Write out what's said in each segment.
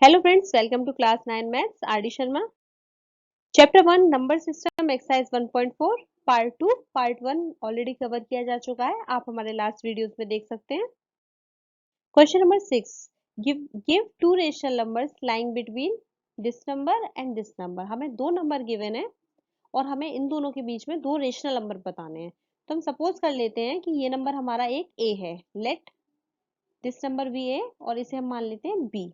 Hello friends, welcome to class 9 maths RD Sharma. Chapter 1 number system exercise 1.4 part 2 part 1 already cover किया जा चुका है, आप हमारे लास्ट वीडियोस में देख सकते हैं. Question number 6, give two rational numbers lying between this number and this number. हमें दो नंबर गिवन है और हमें इन दोनों के बीच में दो रेशनल नंबर बताने हैं. तो हम सपोज कर लेते हैं कि ये नंबर हमारा एक a है. लेट दिस नंबर भी a और इसे हम मान लेते हैं b.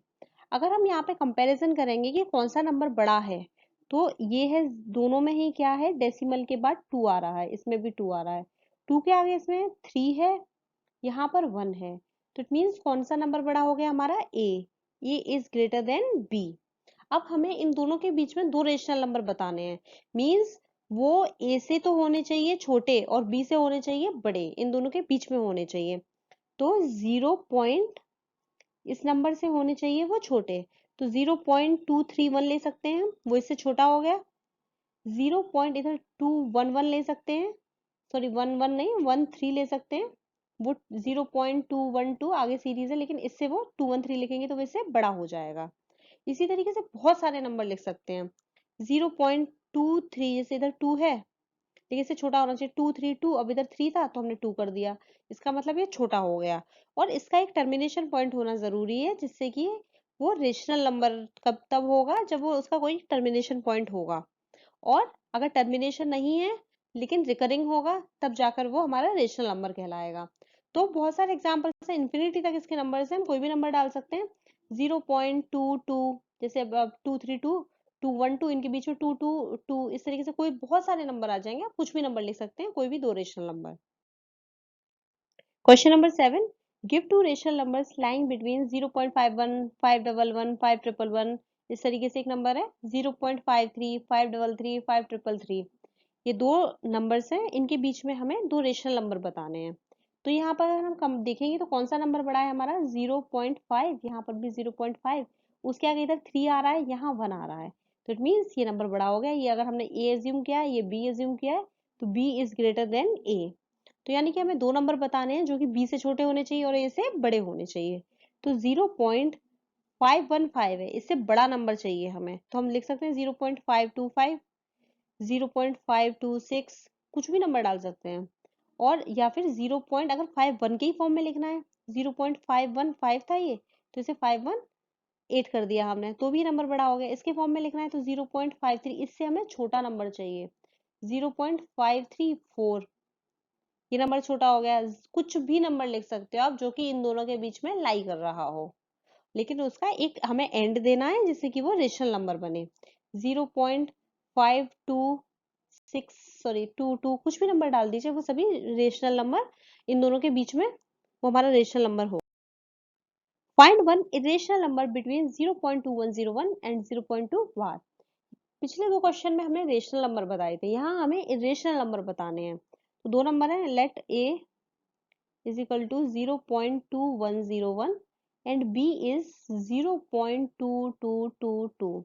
अगर हम यहाँ पे कंपैरिजन करेंगे कि कौन सा नंबर बड़ा है, तो ये है दोनों में ही क्या है, डेसिमल के बाद 2 आ रहा है, इसमें भी 2 आ रहा है. 2 के आगे इसमें 3 है, यहाँ पर 1 है. तो इट मीन्स कौन सा नंबर बड़ा हो गया हमारा a is greater than b. अब हमें इन दोनों के बीच में दो रेशनल नंबर बताने हैं. मीन्स वो a से तो होने चाहिए छोटे और b से होने चाहिए बड़े, इन दोनों के बीच में होने चाहिए. तो 0. इस नंबर से होने चाहिए वो छोटे, तो 0.231 ले सकते हैं, वो इससे छोटा हो गया. 0. इधर 211 ले सकते हैं, सॉरी 11 नहीं 13 ले सकते हैं, वो 0.212 आगे सीरीज है, लेकिन इससे वो 213 लिखेंगे तो वो इससे बड़ा हो जाएगा. इसी तरीके से बहुत सारे नंबर लिख सकते हैं. 0.23 जैसे इधर 2 है, लेकिन इससे छोटा होना चाहिए. 232, अब इधर 3 था तो हमने 2 कर दिया, इसका मतलब ये छोटा हो गया. और इसका एक टर्मिनेशन पॉइंट होना जरूरी है, जिससे कि वो रेशनल नंबर कब तब होगा जब वो उसका कोई टर्मिनेशन पॉइंट होगा. और अगर टर्मिनेशन नहीं है लेकिन रिकरिंग होगा, तब जाकर वो हमारा रेशनल नंबर कहलाएगा. तो बहुत सारे एग्जाम्पल्स हैं, इन्फिनिटी तक इसके नंबर से हम कोई भी नंबर डाल सकते हैं. 0.22 जैसे अब 232 212, इनके बीच में 222, इस तरीके से कोई बहुत सारे नंबर आ जाएंगे, आप कुछ भी नंबर लिख सकते हैं, कोई भी दो rational number. Question number 7, give two rational numbers lying between 0.51 511 5111. इस तरीके से एक नंबर है 0.53 533 5333. ये दो नंबर्स हैं, इनके बीच में हमें दो रेशनल नंबर बताने हैं. तो यहाँ पर अगर हम कम देखेंगे तो कौन सा नंबर बड़ा है हमारा 0.5, यहाँ पर भी 0.5, उसके आगे इधर 3 आ रहा है, यहाँ 1 आ रहा है. तो इट मीन्स ये नंबर बड़ा हो गया. ये अगर हमने a एज्यूम किया है, ये b एज्यूम किया है, तो b is greater than a. तो यानी कि हमें दो नंबर बताने हैं जो कि b से छोटे होने चाहिए और a से बड़े होने चाहिए. तो 0.515 है, इससे बड़ा नंबर चाहिए हमें, तो हम लिख सकते हैं 0.525 0.526, कुछ भी नंबर डाल सकते हैं. और या फिर 0. अगर 51 के ही फॉर्म में लिखना है, 0.515 था ये, तो इसे 518 कर दिया हमने, तो भी नंबर बड़ा हो गया. इसके फॉर्म में लिखना है तो 0.53, इससे हमें छोटा नंबर चाहिए 0.534, ये नंबर छोटा हो गया. कुछ भी नंबर लिख सकते हो आप जो कि इन दोनों के बीच में लाई कर रहा हो, लेकिन उसका एक हमें एंड देना है जिससे कि वो रेशनल नंबर बने. 0.526, सॉरी 22, कुछ भी नंबर डाल दीजिए, वो सभी रेशनल नंबर इन दोनों के बीच में वो हमारा रेशनल नंबर हो. Find one irrational number between 0.2101 and 0.2 वार. पिछले दो क्वेश्चन में हमने रेशनल नंबर बताए थे, यहाँ हमें इरेशनल नंबर बताने हैं. तो दो नंबर है, late a is equal to 0.2101 and b is 0.2222.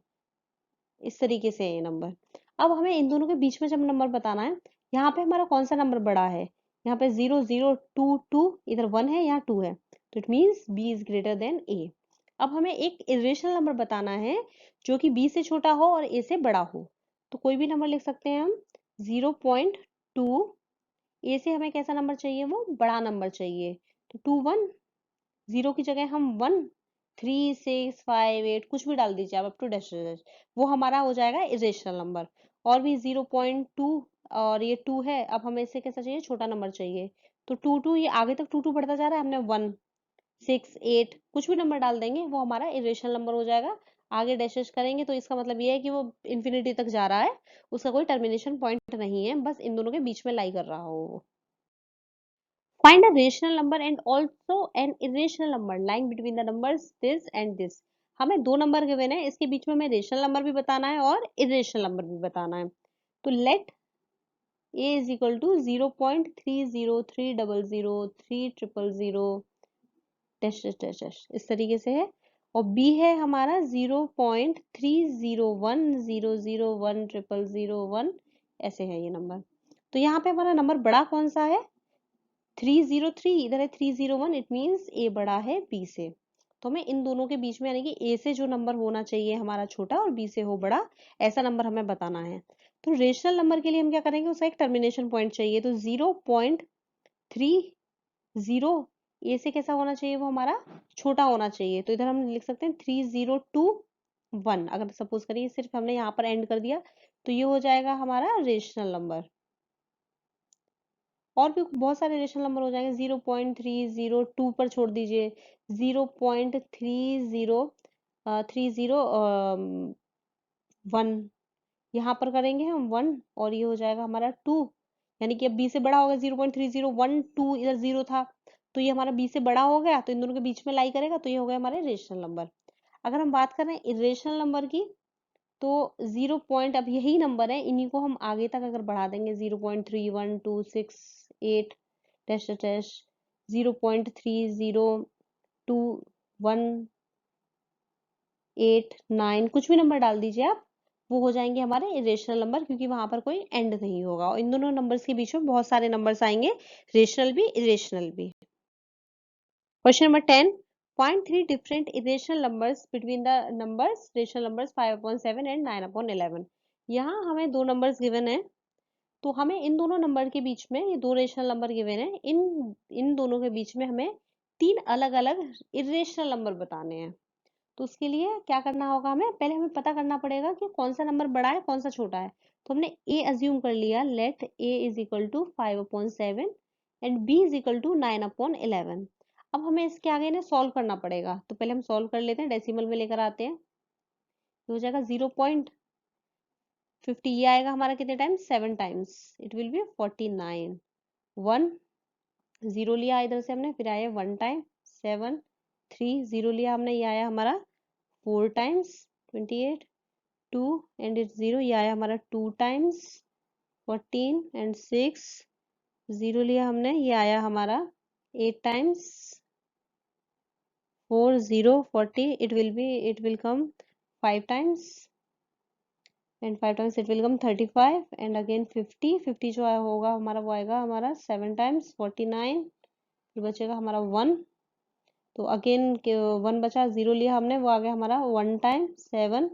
इस तरीके से ये नंबर. अब हमें इन दोनों के बीच में जब नंबर बताना है, यहाँ पे हमारा कौन सा नंबर बड़ा है, यहाँ पे 0022, इधर 1 है, यहाँ 2 है, तो it means b is greater than a. अब हमें एक इरेशनल नंबर बताना है जो कि b से छोटा हो और a से बड़ा हो. तो कोई भी नंबर लिख सकते हैं हम. 0.2, ए से हमें कैसा नंबर चाहिए, वो बड़ा नंबर चाहिए, तो 21, 0 की जगह हम 1 3 6 5 8 कुछ भी डाल दीजिए आप, अप टू डैश, वो हमारा हो जाएगा इरेशनल नंबर. और भी 0.2, और ये 2 है, अब हमें इससे कैसा चाहिए, छोटा नंबर चाहिए, तो 2 ये आगे तक 2 बढ़ता जा रहा है, हमने 1 6 8 कुछ भी नंबर डाल देंगे, वो हमारा इरेशनल नंबर हो जाएगा. आगे डैशेस करेंगे तो इसका मतलब ये है कि वो इन्फिनिटी तक जा रहा है, उसका कोई टर्मिनेशन पॉइंट नहीं है, बस इन दोनों के बीच में लाई कर रहा हो. Find a rational number and also an irrational number lying between the numbers this and this. हमें दो नंबर गिवन है, इसके बीच में हमें रेशनल नंबर भी बताना है और इरेशनल नंबर भी बताना है. तो let a is equal to 0.30300300 dash dash dash dash, इस तरीके से है. और b है हमारा 0.3010010001 ऐसे है ये नंबर. तो यहाँ पे हमारा नंबर बड़ा कौन सा है, 303, इधर है 301, इट मीन्स ए बड़ा है बी से. तो हमें इन दोनों के बीच में यानी कि ए से जो नंबर होना चाहिए हमारा छोटा और बी से हो बड़ा, ऐसा नंबर हमें बताना है। तो रेशनल नंबर के लिए हम क्या करेंगे, उसका एक टर्मिनेशन पॉइंट चाहिए। तो 0.30 ए से कैसा होना चाहिए, वो हमारा छोटा होना चाहिए। तो इधर हम लिख सकते हैं 3021। अगर सपोज करिए सिर्फ हमने यहाँ पर एंड कर दिया तो ये हो जाएगा हमारा रेशनल नंबर। और भी बहुत सारे रेशनल नंबर हो जाएंगे। 0.302 पर छोड़ दीजिए, 0.30 यहाँ पर करेंगे हम 1 और ये हो जाएगा हमारा 2। यानी कि अब बी से बड़ा होगा। 0.3012 इधर 0 था तो ये हमारा बी से बड़ा हो गया, तो इन दोनों के बीच में लाई करेगा, तो ये हो गया हमारे रेशनल नंबर। अगर हम बात करें इरेशनल नंबर की, तो 0 अब यही नंबर है, इन्हीं को हम आगे तक अगर बढ़ा देंगे 0.31268 डैश डैश 0.302189 कुछ भी नंबर डाल दीजिए आप, वो हो जाएंगे हमारे इरेशनल नंबर, क्योंकि वहां पर कोई एंड नहीं होगा। और इन दोनों नंबर्स के बीच में बहुत सारे नंबर्स आएंगे, रेशनल भी इरेशनल भी। Question number 10, find three different irrational numbers between the numbers rational numbers 5/7 and 9/11। यहाँ हमें दो नंबर्स गिवन है, तो हमें इन दोनों नंबर के बीच में, ये दो रेशनल नंबर गिवन है, इन इन दोनों के बीच में हमें तीन अलग अलग इरेशनल नंबर बताने हैं। तो उसके लिए क्या करना होगा, हमें पहले हमें पता करना पड़ेगा कि कौन सा नंबर बड़ा है कौन सा छोटा है। तो हमने ए अज्यूम कर लिया, let a is equal to 5/7 and b is equal to 9/11। अब हमें इसके आगे ना सॉल्व करना पड़ेगा, तो पहले हम सॉल्व कर लेते हैं, डेसिमल में लेकर आते हैं। तो हो जाएगा 0.50, ये आएगा हमारा कितने times, 7 times, it will be 49। 1 0 लिया इधर से हमने, फिर आया 1 टाइम 7, 3 0 लिया हमने, ये आया हमारा 4 टाइम्स 28, 2 एंड इट 0, ये आया हमारा 2 टाइम्स 14 एंड 6 0 लिया हमने, ये आया हमारा 8 times 4 0 40, it will come 5 times and 5 times it will come 35 and again 50 जो होगा हमारा वो आएगा हमारा 7 times 49, फिर बचेगा हमारा 1। तो अगेन 1 बचा, 0 लिया हमने, वो आ गया हमारा 1 टाइम 7।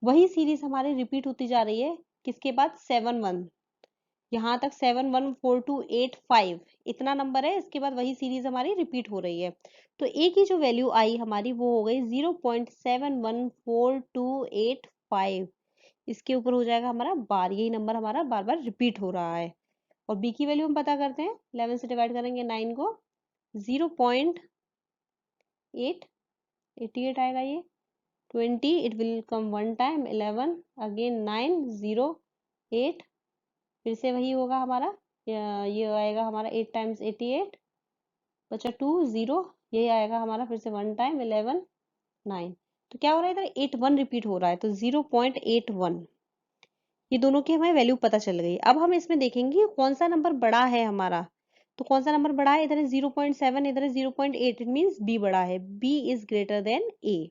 वही सीरीज हमारी रिपीट होती जा रही है, किसके बाद 7 1, यहाँ तक 7 1 4 2 8 5 इतना नंबर है, इसके बाद वही सीरीज हमारी रिपीट हो रही है। तो ए की जो वैल्यू आई हमारी वो हो गई 0.714285। इसके ऊपर हो जाएगा हमारा बार, यही नंबर हमारा बार बार रिपीट हो रहा है। और बी की वैल्यू हम पता करते हैं, 11 से डिवाइड करेंगे 9 को, 0.888 आएगा ये, 20 it will come 1 time 11 again 9 0 8, फिर से वही होगा हमारा, ये आएगा हमारा 8 टाइम्स 88 बचा 2 0, ये आएगा हमारा फिर से 1 टाइम 11 9। तो क्या हो रहा है इधर 81 रिपीट हो रहा है, तो 0.81, ये दोनों की हमें वैल्यू पता चल गई। अब हम इसमें देखेंगे कौन सा नंबर बड़ा है हमारा। तो कौन सा नंबर बड़ा है, इधर है 0.7, इधर है 0.8, इट मीन्स बी बड़ा है, बी इज ग्रेटर देन ए।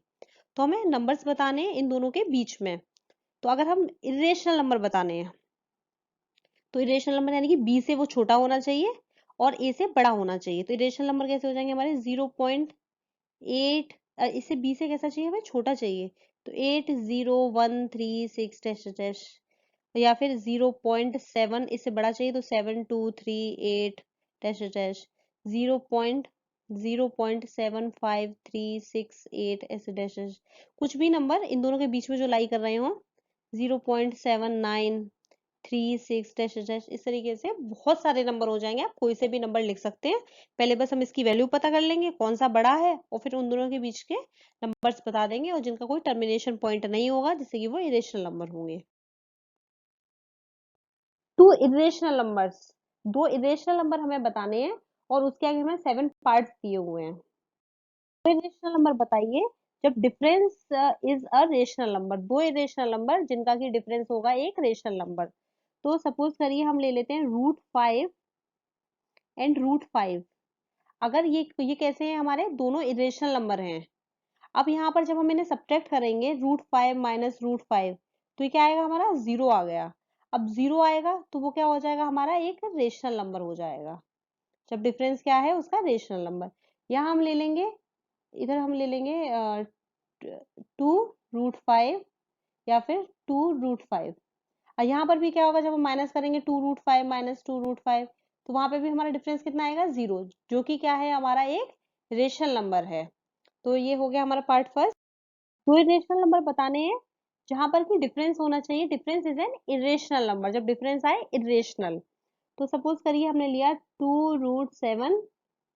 तो हमें नंबर्स बताने हैं इन दोनों के बीच में। तो अगर हम इरेशनल नंबर बताने हैं, तो इरेशनल नंबर यानी कि बी से वो छोटा होना चाहिए और ए से बड़ा होना चाहिए। तो इरेशनल नंबर कैसे हो जाएंगे हमारे, 0.8, इससे बी से कैसा चाहिए, हमें छोटा चाहिए, तो 80136 डैश डैश, या फिर 0.7 इससे बड़ा चाहिए, तो 7238 डैश डैश, 0.75368 ऐसे डैश डैश, कुछ भी नंबर इन दोनों के बीच में जो लाई कर रहे हो, 0.7936 डैश डैश, इस तरीके से बहुत सारे नंबर हो जाएंगे, आप कोई से भी नंबर लिख सकते हैं। पहले बस हम इसकी वैल्यू पता कर लेंगे कौन सा बड़ा है, और फिर उन दोनों के बीच के नंबर्स बता देंगे, और जिनका कोई टर्मिनेशन पॉइंट नहीं होगा, जिससे कि वो इरेशनल नंबर होंगे। टू इरेशनल नंबर्स, दो इरेशनल नंबर हमें बताने हैं, और उसके आगे हमें 7 पार्ट्स दिए हुए हैं। दो इरेशनल नंबर बताइए जब difference is a rational number, दो इरेशनल नंबर जिनका की डिफरेंस होगा एक रेशनल नंबर। तो सपोज करिए हम ले लेते हैं √5 एंड √5। अगर ये कैसे हैं, हमारे दोनों इरेशनल नंबर हैं। अब यहाँ पर जब हम इन्हें सब्ट्रैक्ट करेंगे, √5 माइनस √5, तो ये क्या आएगा हमारा, 0 आ गया। अब 0 आएगा तो वो क्या हो जाएगा, हमारा एक रेशनल नंबर हो जाएगा, जब डिफरेंस क्या है उसका रेशनल नंबर। यहाँ हम ले लेंगे इधर हम ले लेंगे 2√5 या फिर 2√5। यहाँ पर भी क्या होगा, जब हम माइनस करेंगे 2√5 माइनस 2√5, तो वहां पे भी हमारा डिफरेंस कितना आएगा, 0, जो कि क्या है, हमारा एक रेशनल नंबर है। तो ये हो गया हमारा पार्ट फर्स्ट। दो इरेशनल नंबर बताने हैं जहां पर कि डिफरेंस होना चाहिए। Difference is an irrational number, जब डिफरेंस आए इरेशनल। तो सपोज करिए हमने लिया 2√7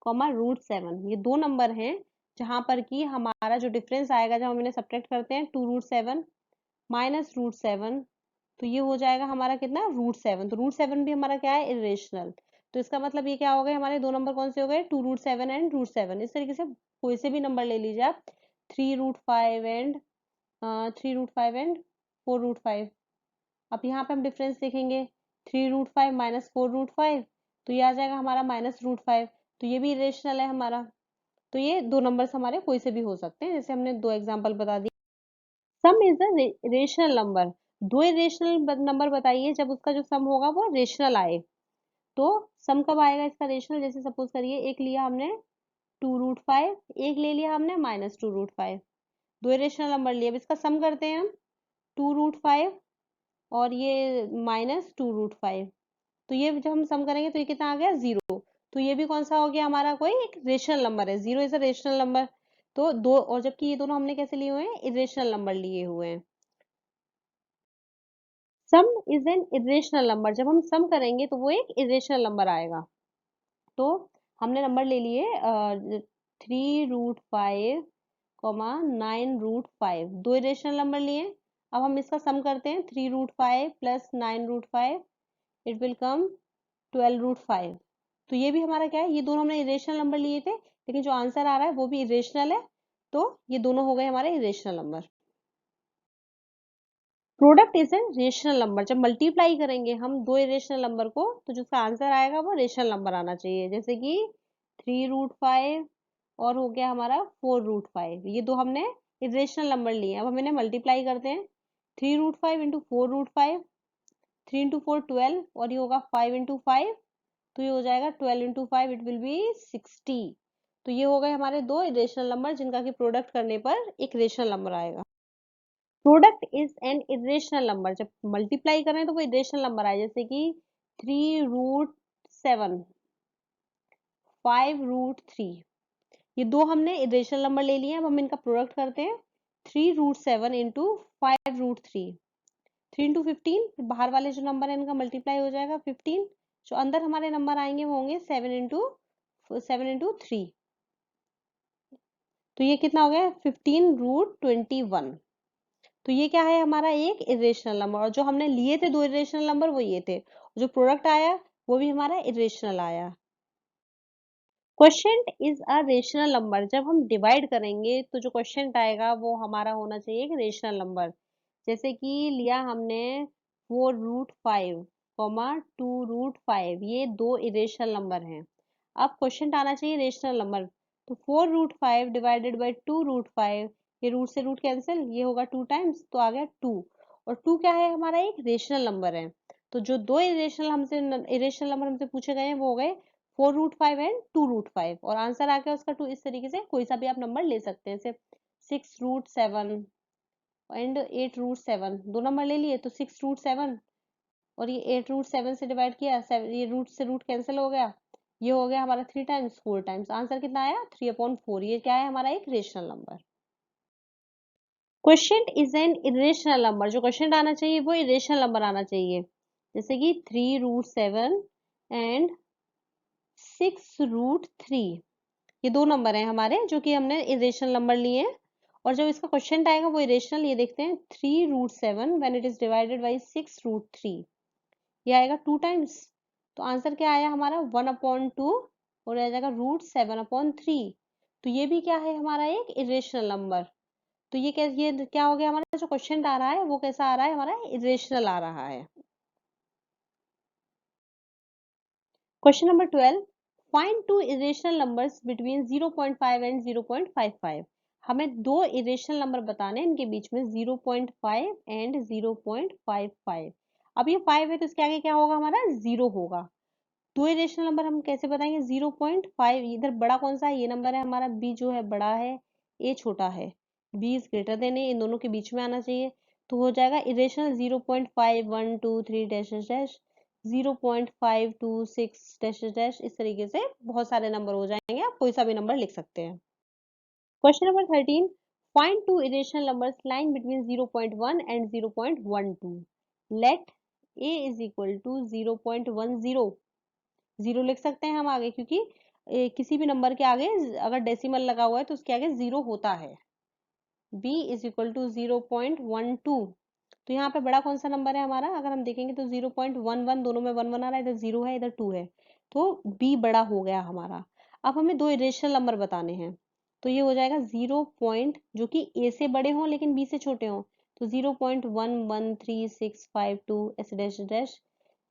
√7, ये दो नंबर हैं जहां पर कि हमारा जो डिफरेंस आएगा, जब हम इन्हें सब्ट्रैक्ट करते हैं 2√7 माइनस √7, तो ये हो जाएगा हमारा कितना, √7। तो √7 भी हमारा क्या है, इरेशनल। तो इसका मतलब ये क्या हो गए, हमारे दो नंबर कौन से हो गए, 2√7 एंड √7। इस तरीके से कोई से भी नंबर ले लीजिए आप, 3√5 एंड 4√5। अब यहाँ पे हम डिफरेंस देखेंगे, 3√5 माइनस 4√5, तो ये आ जाएगा हमारा -√5। तो ये भी इरेशनल है हमारा। तो ये दो नंबर्स हमारे कोई से भी हो सकते हैं, जैसे हमने दो एग्जांपल बता दिए। सम इज अ रेशनल नंबर। दो रेशनल नंबर बताइए जब उसका जो सम होगा वो रेशनल आए। तो सम कब आएगा इसका रेशनल, जैसे सपोज करिए एक लिया हमने 2√5, एक ले लिया हमने -2√5। दो रेशनल नंबर लिए, अब इसका सम करते हैं हम, 2√5 और ये -2√5। तो ये जब हम सम करेंगे तो ये कितना आ गया, 0। तो ये भी कौन सा हो गया हमारा, कोई एक रेशनल नंबर है। 0 इज अ रेशनल नंबर। तो दो, और जबकि ये दोनों हमने कैसे लिए हुए हैं, इरेशनल नंबर लिए हुए हैं। सम इज एन इरेशनल नंबर, जब हम सम करेंगे तो वो एक इरेशनल नंबर आएगा। तो हमने नंबर ले लिए 3√5 9√5, दो इरेशनल नंबर लिए। अब हम इसका सम करते हैं, 3√5 प्लस 9√5, इट विल कम 12√5। तो ये भी हमारा क्या है, ये दोनों हमने इरेशनल नंबर लिए थे, लेकिन जो आंसर आ रहा है वो भी इरेशनल है। तो ये दोनों हो गए हमारे irrational number. Product is an rational number, जब मल्टीप्लाई करेंगे हम दो इरेशनल नंबर को, तो जो उसका आंसर आएगा वो रेशनल नंबर आना चाहिए। जैसे कि 3√5 और हो गया हमारा 4√5, ये दो हमने इरेशनल नंबर लिए। अब हम इन्हें मल्टीप्लाई करते हैं, 3√5 इंटू 4√5, 3 इंटू 4 12, और ये होगा 5 इंटू 5, तो ये हो जाएगा 12 इंटू 5, इट विल बी 60। तो ये हो गए हमारे दो इरेशनल नंबर जिनका कि प्रोडक्ट करने पर एक रेशनल नंबर आएगा। Product is an irrational number, जब मल्टीप्लाई करें तो वो इरेशनल नंबर आए, जैसे कि 3√7 5√3, ये दो हमने इरेशनल नंबर ले लिए। अब हम इनका प्रोडक्ट करते हैं, 3√7 इंटू 5√3, 3 इंटू 15, बाहर वाले जो नंबर है इनका मल्टीप्लाई हो जाएगा 15, जो अंदर हमारे नंबर आएंगे वो होंगे 7 इंटू 3। तो ये कितना हो गया, 15√21। तो ये क्या है, हमारा एक इरेशनल नंबर। और जो हमने लिए थे दो इरेशनल नंबर वो ये थे, जो प्रोडक्ट आया वो भी हमारा इरेशनल आया। Question is a rational number, जब हम डिवाइड करेंगे तो जो क्वेश्चन आएगा वो हमारा होना चाहिए एक रेशनल नंबर। जैसे कि लिया हमने 4√5 2√5, ये दो इरेशनल नंबर हैं। अब क्वेश्चन आना चाहिए रेशनल नंबर। तो 4√5 डिवाइडेड बाई 2√5, ये रूट से रूट कैंसिल, ये होगा 2 टाइम्स, तो आ गया 2। और 2 क्या है, हमारा एक रेशनल नंबर है। तो जो दो इरेशनल नंबर हमसे पूछे गए हैं वो हो गए 4√5 एंड 2√5, और आंसर आ गया उसका 2। इस तरीके से कोई सा भी आप नंबर ले सकते हैं, जैसे 6√7 एंड 8√7, दो नंबर ले लिए तो 6√7, और ये 8√7 से डिवाइड किया, ये रूट से रूट कैंसिल हो गया, ये हो गया हमारा 3 टाइम्स 4 टाइम्स, आंसर कितना आया 3/4। ये क्या है, हमारा एक rational number. Question is an irrational number, जो क्वेश्चन आना चाहिए वो इरेशनल नंबर आना चाहिए। जैसे कि 3√7 एंड 6√3, ये दो नंबर हैं हमारे जो कि हमने इरेशनल नंबर लिए हैं। और जब इसका क्वेश्चन आएगा वो इरेशनल, ये देखते हैं 3√7 when it is divided by 6√3, ये आएगा 2 टाइम्स। तो आंसर क्या आया हमारा 1/2, और आ जाएगा √7/3। तो ये भी क्या है, हमारा एक इरेशनल नंबर। तो ये क्या हो गया, हमारा जो क्वेश्चन आ रहा है वो कैसा आ रहा है, हमारा इरेशनल आ रहा है। Question number 12, find two irrational numbers between 0.5 and 0.55। हमें दो इरेशनल नंबर बताने हैं, इनके बीच में 0.5 एंड 0.55। अब ये 5 है तो इसके आगे क्या होगा, हमारा 0 होगा। दो इरेशनल नंबर हम कैसे बताएंगे, 0.5 इधर बड़ा कौन सा है, ये नंबर है हमारा, बी जो है बड़ा है, ए छोटा है, बी इज ग्रेटर देन ए, इन दोनों के बीच में आना चाहिए। तो हो जाएगा irrational 0.5123 dash dash 0.526 dash dash. इस तरीके से बहुत सारे नंबर हो जाएंगे, आप कोई सा भी नंबर लिख सकते हैं। Question number 13, find two irrational numbers lying between 0.1 and 0.12। Let a is equal to 0.10, zero लिख सकते हैं हम आगे, क्योंकि किसी भी नंबर के आगे अगर डेसिमल लगा हुआ है तो उसके आगे जीरो होता है। b इज इक्वल टू 0.12, तो यहाँ पे बड़ा कौन सा नंबर है हमारा, अगर हम देखेंगे तो 0.11, दोनों में 1 1 आ रहा है, इधर 0 है इधर 2 है, तो b बड़ा हो गया हमारा। अब हमें दो इरेशनल नंबर बताने हैं, तो ये हो जाएगा 0 पॉइंट जो कि a से बड़े हों लेकिन b से छोटे हों, तो 0.11365 ऐसे dash dash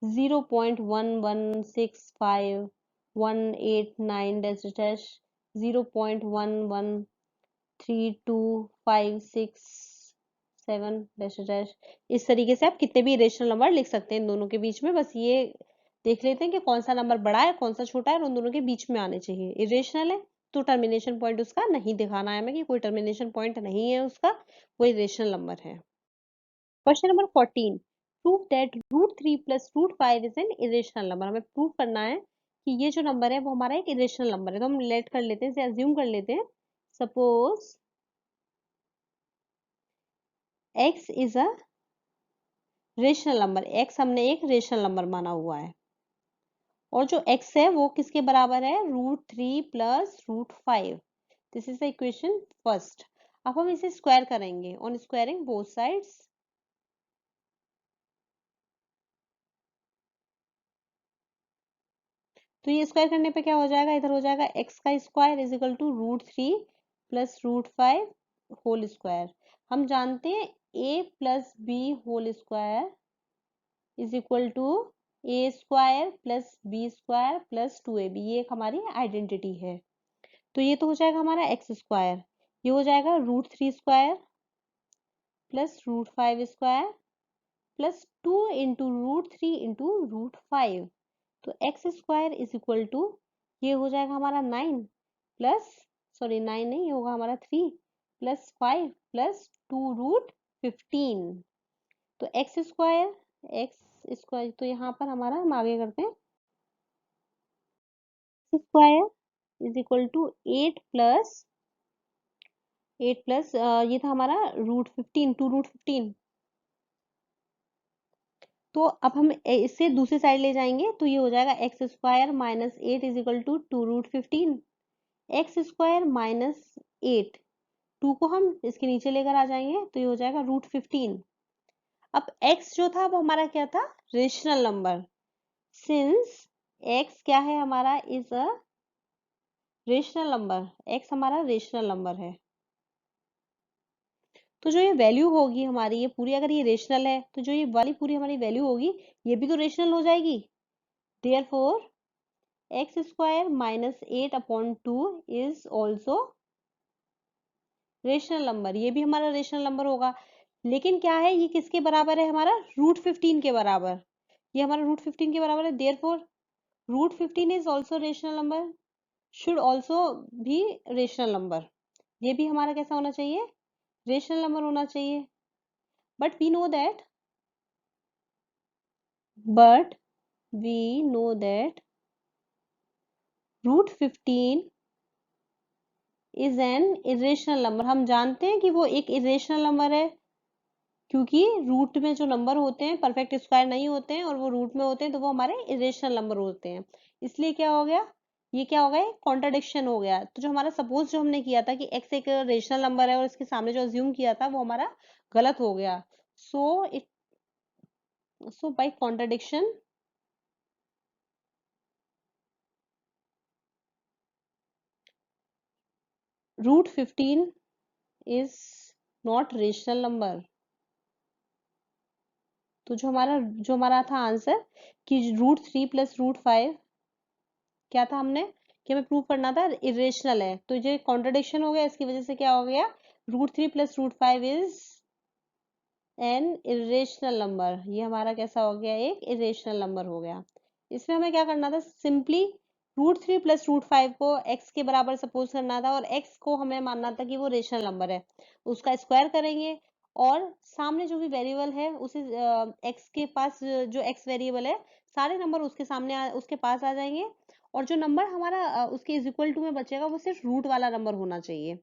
0.1165189 dash dash 0.1132567 dash dash. इस तरीके से आप कितने भी इरेशनल नंबर लिख सकते हैं इन दोनों के बीच में, बस ये देख लेते हैं कि कौन सा नंबर बड़ा है कौन सा छोटा है और उन दोनों के बीच में आने चाहिए। इरेशनल है तो टर्मिनेशन पॉइंट उसका नहीं दिखाना है हमें कि कोई टर्मिनेशन पॉइंट नहीं है उसका, वो इरेशनल नंबर है। Question number 14, prove that √3 plus √5 is an irrational number. हमें प्रूव करना है कि ये जो नंबर है वो हमारा एक इरेशनल नंबर है। तो हम लेट कर लेते हैं, इसे अज्यूम कर लेते हैं। Suppose x is a rational number, x हमने एक रेशनल नंबर माना हुआ है और जो x है वो किसके बराबर है, √3 plus √5। This is the equation first. अब हम इसे स्क्वायर करेंगे, ऑन स्क्वायरिंग बोथ साइड्स, तो ये स्क्वायर करने पे क्या हो जाएगा, इधर हो जाएगा x का square is equal to √3 plus √5 whole square. हम जानते हैं a plus b whole square is equal to a square plus b square plus 2ab, ये एक हमारी आइडेंटिटी है। तो ये तो हो जाएगा हमारा एक्स स्क्वायर, ये हो जाएगा √3 square plus √5 square plus 2 into √3 into √5, तो x square is equal to ये हो जाएगा हमारा 9 प्लस, सॉरी 9 नहीं, ये होगा हमारा 3 प्लस 5 प्लस 2√15, तो एक्स स्क्वायर तो यहाँ पर हमारा हम आगे करते हैं, square is equal to 8 plus ये था हमारा √15 2√15। तो अब हम इससे दूसरी साइड ले जाएंगे तो ये हो जाएगा x square minus 8 is equal to 2√15, x square minus 8, 2 को हम इसके नीचे लेकर आ जाएंगे तो ये हो जाएगा √15। अब x जो था वो हमारा क्या था, रेशनल नंबर, सिंस x क्या है हमारा, is a rational number, x हमारा रेशनल नंबर है, तो जो ये वैल्यू होगी हमारी ये पूरी, अगर ये रेशनल है तो जो ये वाली पूरी हमारी वैल्यू होगी ये भी तो रेशनल हो जाएगी। Therefore x square minus 8/2 is also rational number, ये भी हमारा रेशनल नंबर होगा। लेकिन क्या है, ये किसके बराबर है हमारा, √15 के बराबर, ये हमारा √15 के बराबर है। Therefore √15 is also rational number, should also भी रेशनल नंबर, ये भी हमारा कैसा होना चाहिए, रेशनल नंबर होना चाहिए। But we know that but we know that √15 is an irrational number, हम जानते हैं कि वो एक irrational नंबर है, क्योंकि रूट में जो नंबर होते हैं परफेक्ट स्क्वायर नहीं होते हैं और वो रूट में होते हैं तो वो हमारे इरेशनल नंबर होते हैं। इसलिए क्या हो गया, ये क्या हो गया, कॉन्ट्राडिक्शन हो गया। तो जो हमारा सपोज जो हमने किया था कि x एक रेशनल नंबर है और इसके सामने जो अज्यूम किया था वो हमारा गलत हो गया। सो bye contradiction √15 is not rational number। तो जो हमारा था आंसर कि √3 प्लस √5 क्या था, हमने कि हमें प्रूव करना था इरेशनल है, तो ये कॉन्ट्रडिक्शन हो गया, इसकी वजह से क्या हो गया, √3 plus √5 is an irrational number, ये हमारा कैसा हो गया, एक इरेशनल नंबर हो गया। इसमें हमें क्या करना था, सिंपली √3 प्लस √5 को x के बराबर सपोज करना था और x को हमें मानना था कि वो रेशनल नंबर है, उसका स्क्वायर करेंगे और सामने जो भी वेरिएबल है उसे x के पास जो x वेरिएबल है सारे नंबर उसके सामने उसके पास आ जाएंगे और जो नंबर हमारा उसके इज इक्वल टू में बचेगा वो सिर्फ रूट वाला नंबर होना चाहिए।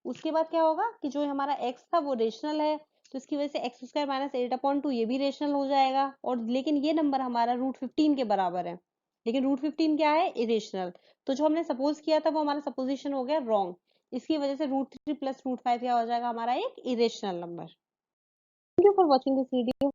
उसके बाद क्या होगा कि जो हमारा x था वो रेशनल है तो इसकी वजह से एक्स स्क्वायर माइनस 8/2 ये भी रेशनल हो जाएगा और लेकिन ये नंबर हमारा √15 के बराबर है, लेकिन √15 क्या है, इरेशनल। तो जो हमने सपोज किया था वो हमारा सपोजिशन हो गया रॉन्ग, इसकी वजह से √3 प्लस √5 क्या हो जाएगा हमारा एक irrational number. Thank you for watching this video.